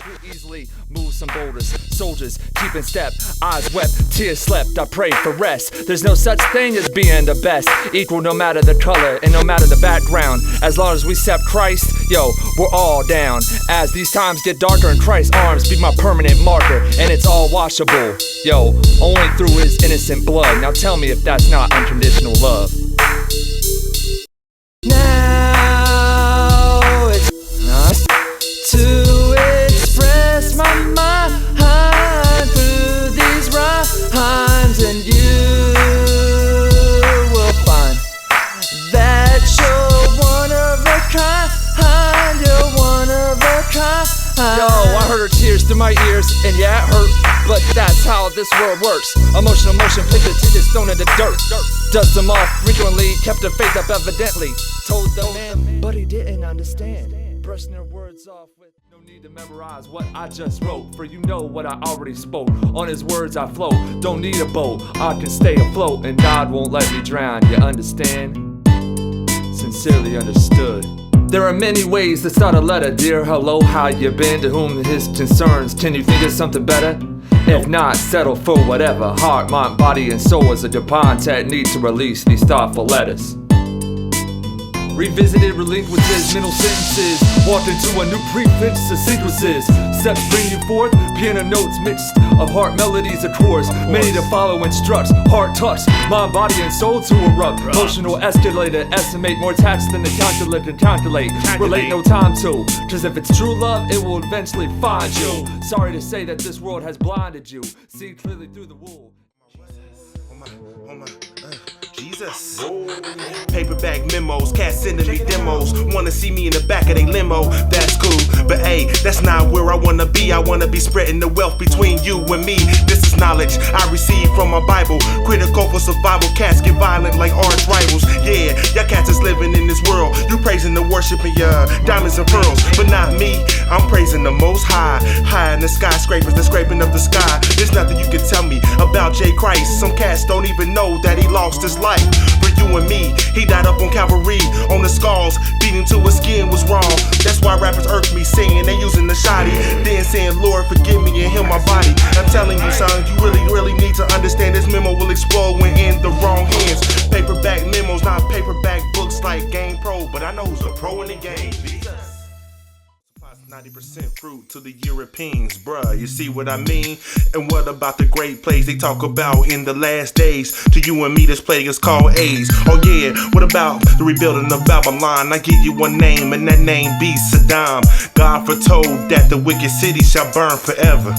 Who easily move some boulders. Soldiers keeping step, eyes wept, tears slept. I prayed for rest. There's no such thing as being the best. Equal no matter the color and no matter the background. As long as we accept Christ, yo, we're all down. As these times get darker and Christ's arms be my permanent marker, and it's all washable, yo, only through his innocent blood. Now tell me if that's not unconditional love. Now it's not to express my mind through these rhymes, and you will find that you're one of a kind. You're one of a kind. Yo, I heard her tears through my ears, and yeah, it hurt, but that's how this world works. Emotional motion, pick the tickets thrown in the dirt. Dust them off frequently, kept her faith up evidently. Told the man, but he didn't understand. Brushing their words off with no need to memorize what I just wrote, for you know what I already spoke. On his words I float, don't need a boat, I can stay afloat, and God won't let me drown. You understand? Sincerely understood. There are many ways to start a letter. Dear hello, how you been? To whom his concerns. Can you think of something better? If not, settle for whatever. Heart, mind, body, and soul is a divine technique to release these thoughtful letters. Revisited, relinquished his mental sentences. Walked into a new prefix of sequences. Steps bring you forth, piano notes mixed of heart melodies of chords. Many to follow instructs, heart touch, mind, body, and soul to erupt. Emotional escalator, estimate more tax than the calculator can calculate. Relate no time to, cause if it's true love, it will eventually find you. Sorry to say that this world has blinded you. See clearly through the wool. Jesus. Paperback memos, cats sending me demos. Wanna see me in the back of they limo, that's cool. But hey, that's not where I wanna be. I wanna be spreading the wealth between you and me. This is knowledge I received from my Bible. Critical for survival, cats get violent like arch rivals. Yeah, y'all cats is living in this world. You praising the worshiping your diamonds and pearls. But not me, I'm praising the most high. High in the skyscrapers, they're scraping up the sky. There's nothing you can tell me about J. Christ. Some cats don't even know that he lost his life for you and me. He died up on Calvary, on the scars, beating till his skin was raw. That's why rappers irk me, saying they using the shoddy, then saying Lord forgive me and heal my body. I'm telling you son, you really need to understand this memo will explode when in the wrong hands. Paperback memos, not paperback books like Game Pro, but I know who's the pro in the game. 90% fruit to the Europeans, bruh, you see what I mean? And what about the great plays they talk about in the last days? To you and me, this plague is called AIDS. Oh yeah, what about the rebuilding of Babylon? I give you one name, and that name be Saddam. God foretold that the wicked city shall burn forever.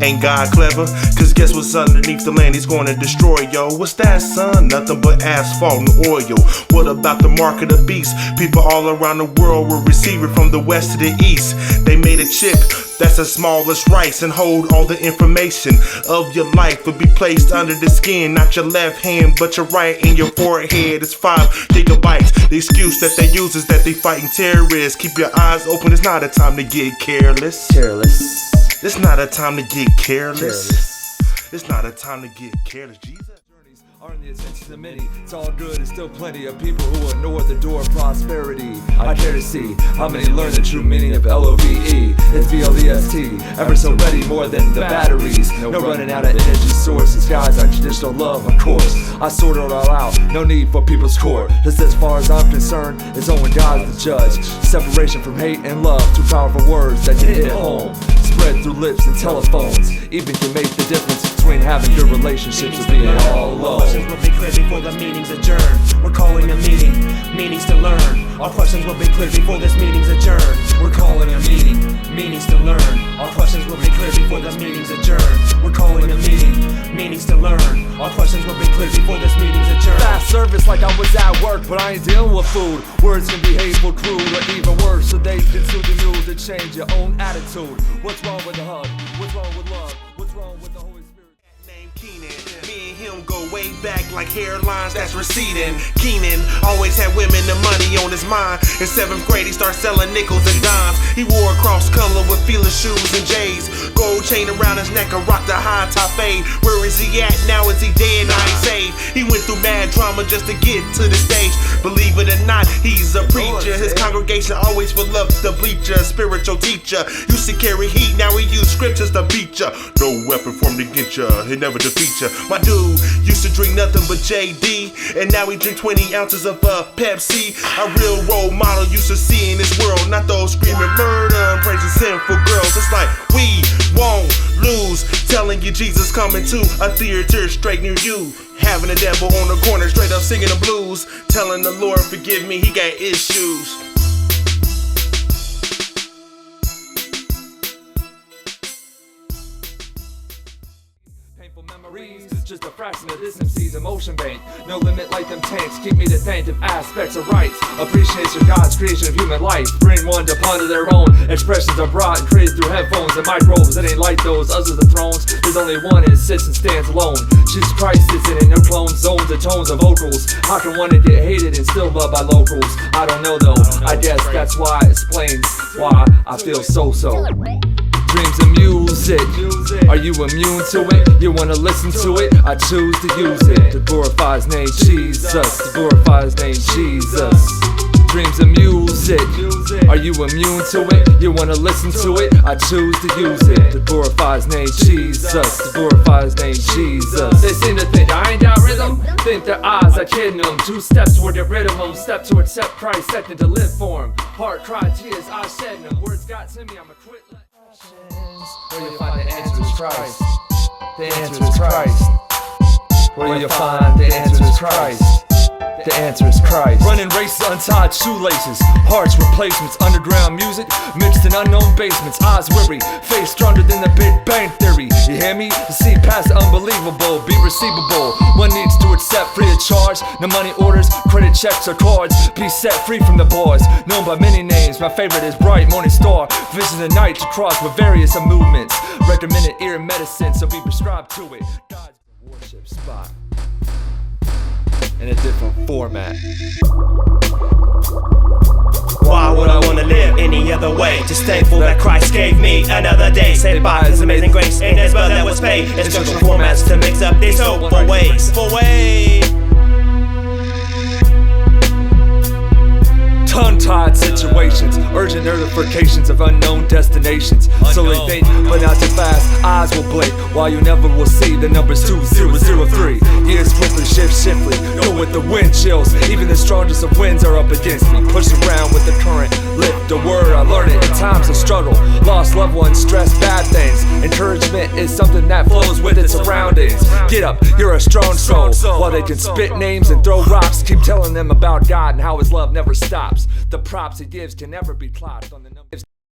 Ain't God clever? Cause guess what's underneath the land he's gonna destroy, yo? What's that, son? Nothing but asphalt and oil. What about the mark of the beast? People all around the world will receive it from the west to the east. They made a chip that's as small as rice and hold all the information of your life will be placed under the skin. Not your left hand, but your right, and your forehead is 5 gigabytes. The excuse that they use is that they fighting terrorists. Keep your eyes open, it's not a time to get careless. It's not a time to get careless. It's not a time to get careless. Jesus. Are in the attention of many. It's all good, and still plenty of people who ignore the door of prosperity. I care to see how many learn the true meaning of LOVE. It's BLEST, ever so ready, more than the batteries. No running out of energy sources, guys. Unconditional love, of course. I sort it all out, no need for people's court. Just as far as I'm concerned, it's only God's the judge. Separation from hate and love, two powerful words that can hit home. Spread through lips and telephones, even can make the difference between having good relationships and being all alone. Questions will be clear before the meeting's adjourned. We're calling a meeting, meanings to learn. Our questions will be clear before this meeting's adjourned. We're calling a meeting, meanings to learn. Our questions will be clear before this meeting's adjourned. We're calling a meeting, meanings to learn. Our questions will be clear before this meeting's adjourned. Fast service like I was at work, but I ain't dealing with food. Words can be hateful, crude, or even worse. So they can sue you to change your own attitude. What's wrong with the hug? What's wrong with love? What's wrong with the Holy Spirit? Name Keenan, me and him him go way back like hairlines that's receding. Keenan always had women and money on his mind. In 7th grade he started selling nickels and dimes. He wore a cross color with Fila shoes and J's. Gold chain around his neck and rocked a high top fade. Where is he at now? Is he dead? Now he's saved. He went through mad drama just to get to the stage. Believe it or not, he's a preacher. His congregation always full of the bleacher. Spiritual teacher, used to carry heat, now he use scriptures to beat ya. No weapon formed against ya, he never defeat ya. My dude used to drink nothing but JD, and now he drink 20 ounces of Pepsi. A real role model used to see in this world, not those screaming murder and praising sinful girls. It's like we won't lose, telling you Jesus coming to a theater straight near you. Having a devil on the corner straight up singing the blues, telling the Lord forgive me, he got issues. Memories, just a fraction of this MC's emotion bank. No limit like them tanks, keep me to thank if aspects of rights. Appreciation of God's creation of human life. Bring one to ponder their own. Expressions are brought and created through headphones and microbes. It ain't like those, us are the thrones. There's only one and it sits and stands alone. Jesus Christ sits in it, no clones, zones and tones of vocals. How can one get hated and still loved by locals? I don't know though, I guess that's why it explains why I feel so. Dreams and music, are you immune to it? You wanna listen to it? I choose to use it to glorify his name Jesus, to glorify his name Jesus. Dreams and music, are you immune to it? You wanna listen to it? I choose to use it to glorify his name Jesus, to glorify his name Jesus. They seem to think I ain't got rhythm, think their eyes are kidding them. 2 steps toward get rid of them, step to accept Christ, second to live for him. Heart cry, tears, eyes shedding them. Words got to me, I'ma quit. Where you find the answer is Christ. The answer is Christ. Where you find the answer is Christ. The answer is Christ. Running races, untied shoelaces, hearts replacements, underground music mixed in unknown basements. Eyes weary, face stronger than the Big Bang Theory. You hear me? To see past the unbelievable, be receivable. One needs to accept free of charge. No money orders, credit checks or cards. Be set free from the bars, known by many names. My favorite is Bright Morning Star. Vision the night to cross with various movements. Recommended ear medicine, so be prescribed to it. God's worship spot in a different format. Why would I wanna live any other way? Just thankful that Christ gave me another day. Saved by his amazing grace, ain't as well that was paid. Instructional formats to mix up these hopeful ways. Tongue-tied situations, urgent notifications of unknown destinations. Slowly think, but not too fast. Eyes will blink, while you never will see the numbers 2003. Years quickly shift swiftly, go with the wind chills. Even the strongest of winds are up against me. Pushed around with the current, lift the word, I learn it in times of struggle. Lost loved ones, stress, bad things. Encouragement is something that flows with its surroundings. Get up, you're a strong soul. While they can spit names and throw rocks, keep telling them about God and how his love never stops. The props he gives can never be clocked on the numbers.